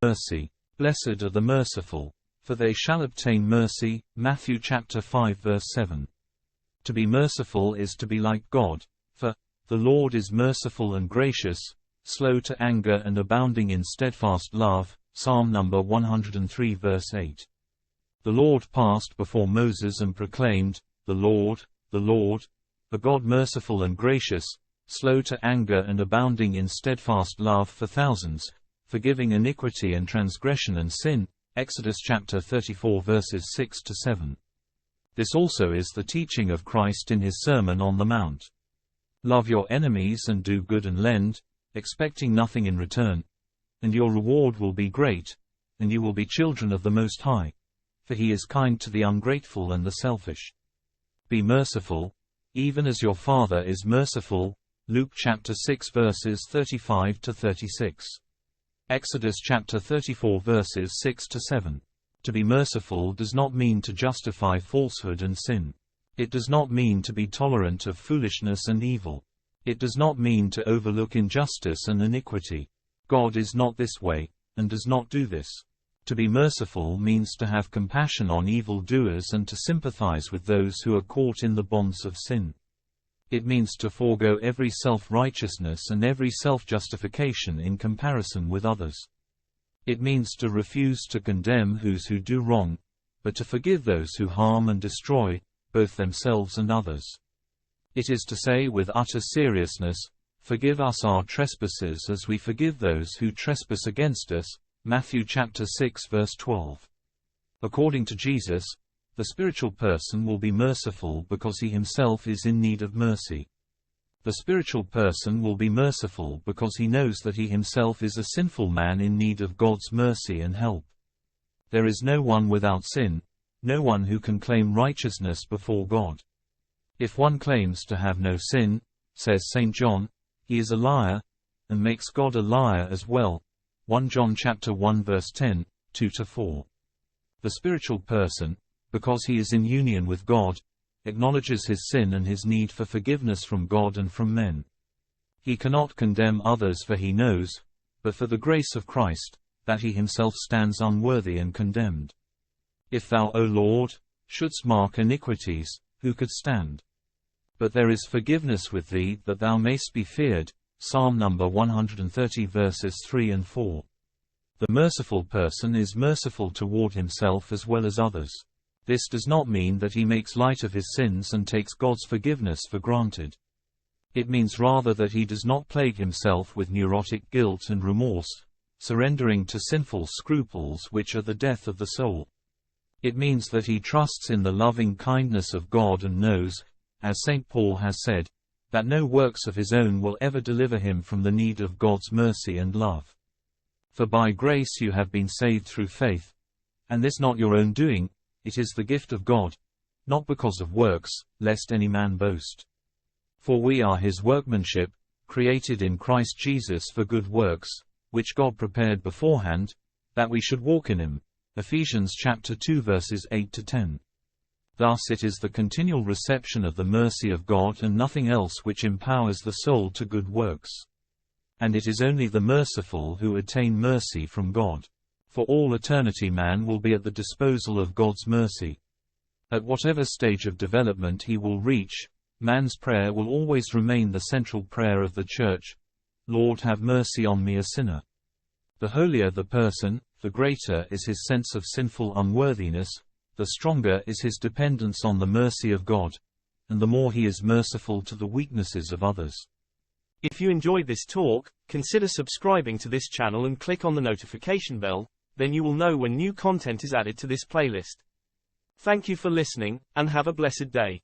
Mercy. Blessed are the merciful, for they shall obtain mercy. Matthew chapter 5 verse 7. To be merciful is to be like God, for the Lord is merciful and gracious, slow to anger and abounding in steadfast love. Psalm number 103 verse 8. The Lord passed before Moses and proclaimed, the Lord, a God merciful and gracious, slow to anger and abounding in steadfast love for thousands, forgiving iniquity and transgression and sin. Exodus chapter 34 verses 6 to 7. This also is the teaching of Christ in his Sermon on the Mount. Love your enemies and do good and lend, expecting nothing in return, and your reward will be great, and you will be children of the Most High, for he is kind to the ungrateful and the selfish. Be merciful, even as your Father is merciful. Luke chapter 6 verses 35 to 36. Exodus chapter 34 verses 6 to 7. To be merciful does not mean to justify falsehood and sin. It does not mean to be tolerant of foolishness and evil. It does not mean to overlook injustice and iniquity. God is not this way, and does not do this. To be merciful means to have compassion on evildoers and to sympathize with those who are caught in the bonds of sin. It means to forego every self-righteousness and every self-justification in comparison with others. It means to refuse to condemn those who do wrong, but to forgive those who harm and destroy, both themselves and others. It is to say with utter seriousness, forgive us our trespasses as we forgive those who trespass against us. Matthew chapter 6 verse 12. According to Jesus, the spiritual person will be merciful because he himself is in need of mercy. The spiritual person will be merciful because he knows that he himself is a sinful man in need of God's mercy and help. There is no one without sin, no one who can claim righteousness before God. If one claims to have no sin, says St. John, he is a liar, and makes God a liar as well. 1 John chapter 1 verse 10, 2-4. The spiritual person, because he is in union with God, acknowledges his sin and his need for forgiveness from God and from men. He cannot condemn others for he knows, but for the grace of Christ, that he himself stands unworthy and condemned. If thou, O Lord, shouldst mark iniquities, who could stand? But there is forgiveness with thee that thou mayst be feared. Psalm number 130 verses 3 and 4. The merciful person is merciful toward himself as well as others. This does not mean that he makes light of his sins and takes God's forgiveness for granted. It means rather that he does not plague himself with neurotic guilt and remorse, surrendering to sinful scruples which are the death of the soul. It means that he trusts in the loving kindness of God and knows, as St. Paul has said, that no works of his own will ever deliver him from the need of God's mercy and love. For by grace you have been saved through faith, and this not your own doing, it is the gift of God, not because of works, lest any man boast. For we are his workmanship, created in Christ Jesus for good works, which God prepared beforehand, that we should walk in him. Ephesians chapter 2 verses 8-10. Thus it is the continual reception of the mercy of God and nothing else which empowers the soul to good works. And it is only the merciful who attain mercy from God. For all eternity man will be at the disposal of God's mercy. At whatever stage of development he will reach, man's prayer will always remain the central prayer of the Church: Lord, have mercy on me, a sinner. The holier the person, the greater is his sense of sinful unworthiness, the stronger is his dependence on the mercy of God, and the more he is merciful to the weaknesses of others. If you enjoyed this talk, consider subscribing to this channel and click on the notification bell, then you will know when new content is added to this playlist. Thank you for listening, and have a blessed day.